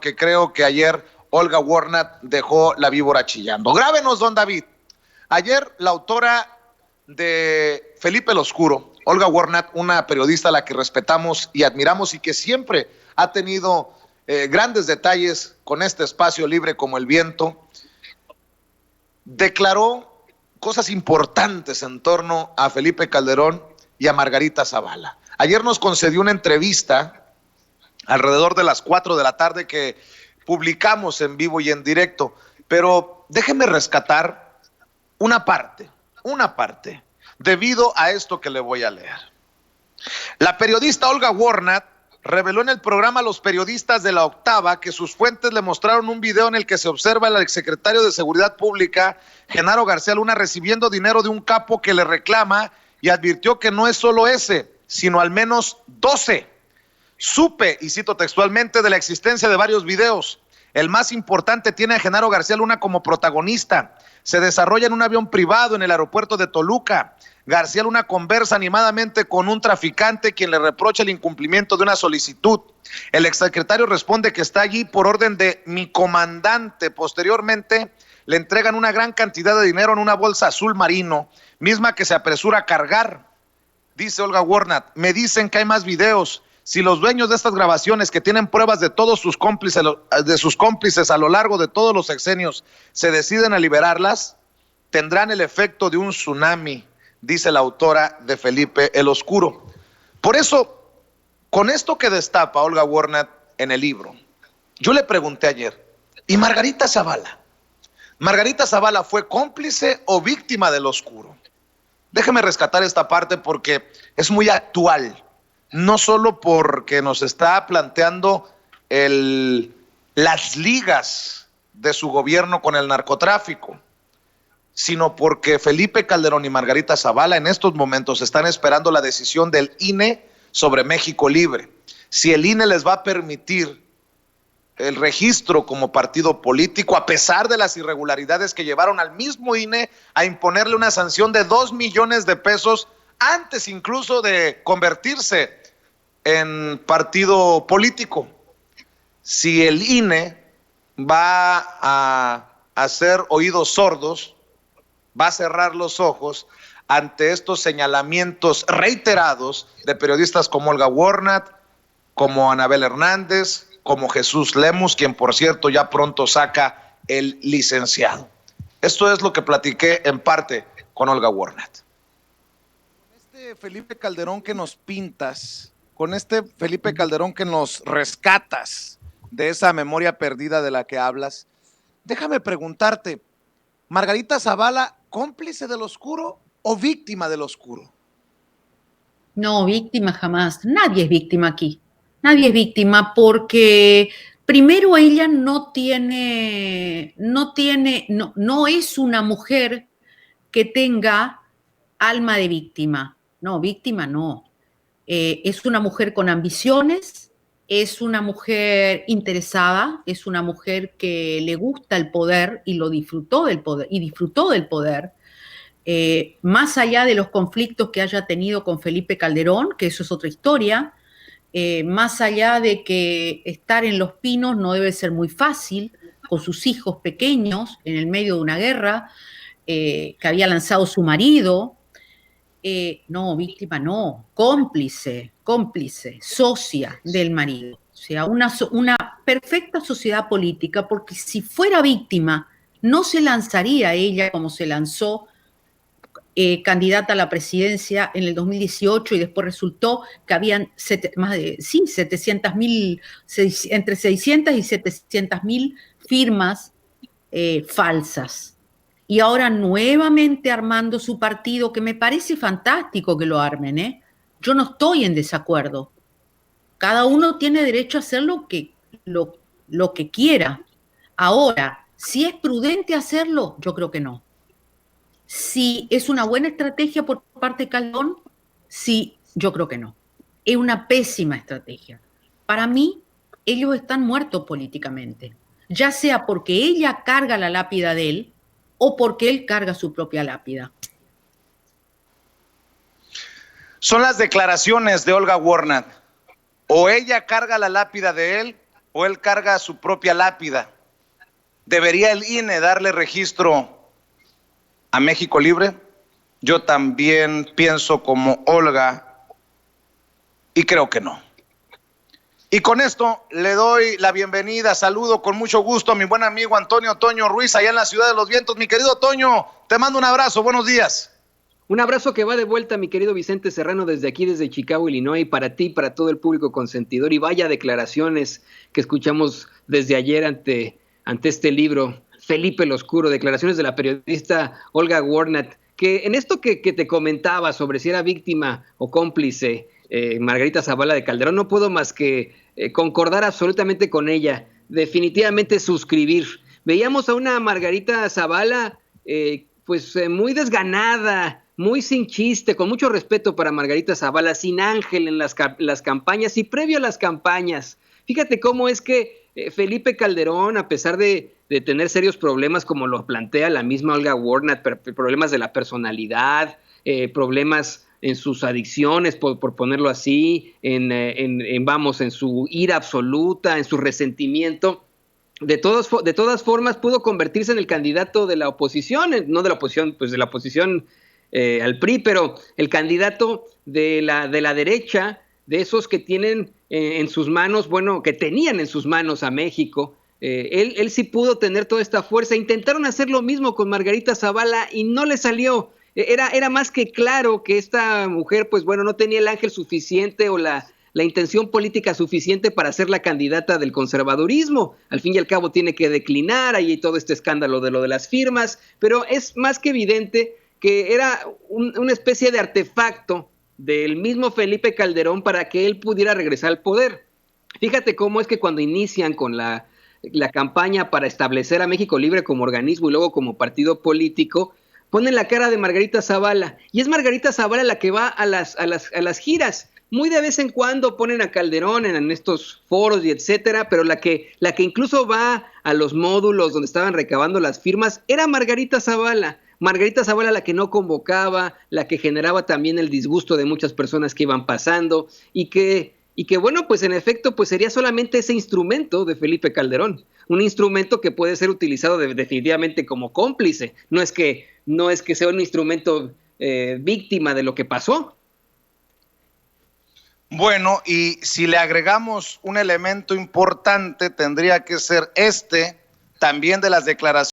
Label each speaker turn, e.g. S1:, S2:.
S1: porque creo que ayer Olga Warnat dejó la víbora chillando. Grábenos, don David. Ayer la autora de Felipe el Oscuro, Olga Warnat, una periodista a la que respetamos y admiramos y que siempre ha tenido grandes detalles con este espacio libre como el viento, declaró cosas importantes en torno a Felipe Calderón y a Margarita Zavala. Ayer nos concedió una entrevista alrededor de las 4 de la tarde que publicamos en vivo y en directo, pero déjeme rescatar una parte, debido a esto que le voy a leer. La periodista Olga Warnat reveló en el programa Los Periodistas de la Octava que sus fuentes le mostraron un video en el que se observa al exsecretario de Seguridad Pública, Genaro García Luna, recibiendo dinero de un capo que le reclama y advirtió que no es solo ese, sino al menos 12. Supe, y cito textualmente, de la existencia de varios videos. El más importante tiene a Genaro García Luna como protagonista. Se desarrolla en un avión privado en el aeropuerto de Toluca. García Luna conversa animadamente con un traficante quien le reprocha el incumplimiento de una solicitud. El exsecretario responde que está allí por orden de mi comandante. Posteriormente le entregan una gran cantidad de dinero en una bolsa azul marino, misma que se apresura a cargar. Dice Olga Warnat, me dicen que hay más videos. Si los dueños de estas grabaciones, que tienen pruebas de todos sus cómplices, a lo largo de todos los sexenios, se deciden a liberarlas, tendrán el efecto de un tsunami, dice la autora de Felipe el Oscuro. Por eso, con esto que destapa Olga Warnat en el libro, yo le pregunté ayer, ¿y Margarita Zavala? ¿Margarita Zavala fue cómplice o víctima del Oscuro? Déjeme rescatar esta parte porque es muy actual. No solo porque nos está planteando las ligas de su gobierno con el narcotráfico, sino porque Felipe Calderón y Margarita Zavala en estos momentos están esperando la decisión del INE sobre México Libre. Si el INE les va a permitir el registro como partido político, a pesar de las irregularidades que llevaron al mismo INE a imponerle una sanción de 2 millones de pesos antes incluso de convertirse en partido político. Si el INE va a hacer oídos sordos, va a cerrar los ojos ante estos señalamientos reiterados de periodistas como Olga Warnat, como Anabel Hernández, como Jesús Lemus, quien por cierto ya pronto saca el licenciado. Esto es lo que platiqué en parte con Olga Warnat.
S2: Este Felipe Calderón que nos pintas, con este Felipe Calderón que nos rescatas de esa memoria perdida de la que hablas, déjame preguntarte, ¿Margarita Zavala cómplice del Oscuro o víctima del Oscuro?
S3: No, víctima jamás. Nadie es víctima aquí. Nadie es víctima porque primero ella no es una mujer que tenga alma de víctima. No, víctima no. Es una mujer con ambiciones, es una mujer interesada, es una mujer que le gusta el poder y lo disfrutó del poder y disfrutó del poder. Más allá de los conflictos que haya tenido con Felipe Calderón, que eso es otra historia, más allá de que estar en Los Pinos no debe ser muy fácil, con sus hijos pequeños en el medio de una guerra que había lanzado su marido. No, víctima no, cómplice, socia del marido. O sea, una perfecta sociedad política, porque si fuera víctima, no se lanzaría ella como se lanzó candidata a la presidencia en el 2018 y después resultó que habían entre 600 y 700.000 firmas falsas. Y ahora nuevamente armando su partido, que me parece fantástico que lo armen, ¿eh? Yo no estoy en desacuerdo. Cada uno tiene derecho a hacer lo que quiera. Ahora, si es prudente hacerlo, yo creo que no. Si es una buena estrategia por parte de Calderón, sí, yo creo que no. Es una pésima estrategia. Para mí, ellos están muertos políticamente, ya sea porque ella carga la lápida de él o porque él carga su propia lápida.
S1: Son las declaraciones de Olga Warnat. O ella carga la lápida de él o él carga su propia lápida? ¿Debería el INE darle registro a México Libre? Yo también pienso como Olga y creo que no. Y con esto le doy la bienvenida, saludo con mucho gusto a mi buen amigo Antonio Toño Ruiz, allá en la Ciudad de los Vientos. Mi querido Toño, te mando un abrazo, buenos días.
S4: Un abrazo que va de vuelta, mi querido Vicente Serrano, desde aquí, desde Chicago, Illinois, para ti, para todo el público consentidor. Y vaya declaraciones que escuchamos desde ayer ante este libro, Felipe el Oscuro, declaraciones de la periodista Olga Warnat, que en esto que te comentaba sobre si era víctima o cómplice Margarita Zavala de Calderón, no puedo más que concordar absolutamente con ella, definitivamente suscribir. Veíamos a una Margarita Zavala muy desganada, muy sin chiste, con mucho respeto para Margarita Zavala, sin ángel en las campañas y previo a las campañas. Fíjate cómo es que Felipe Calderón, a pesar de tener serios problemas, como lo plantea la misma Olga Warnat, problemas de la personalidad, problemas en sus adicciones, por ponerlo así, en su ira absoluta, en su resentimiento, de todas formas pudo convertirse en el candidato de la oposición, no de la oposición, pues de la oposición al PRI, pero el candidato de la derecha, de esos que tienen en sus manos, que tenían en sus manos a México. Él sí pudo tener toda esta fuerza. Intentaron hacer lo mismo con Margarita Zavala y no le salió. Era más que claro que esta mujer, no tenía el ángel suficiente o la intención política suficiente para ser la candidata del conservadurismo. Al fin y al cabo tiene que declinar, ahí todo este escándalo de lo de las firmas, pero es más que evidente que era una especie de artefacto del mismo Felipe Calderón para que él pudiera regresar al poder. Fíjate cómo es que cuando inician con la campaña para establecer a México Libre como organismo y luego como partido político, ponen la cara de Margarita Zavala, y es Margarita Zavala la que va a las giras. Muy de vez en cuando ponen a Calderón en estos foros y etcétera, pero la que incluso va a los módulos donde estaban recabando las firmas era Margarita Zavala. Margarita Zavala la que no convocaba, la que generaba también el disgusto de muchas personas que iban pasando y que en efecto, sería solamente ese instrumento de Felipe Calderón, un instrumento que puede ser utilizado definitivamente como cómplice, no es que sea un instrumento víctima de lo que pasó.
S1: Bueno, y si le agregamos un elemento importante, tendría que ser también de las declaraciones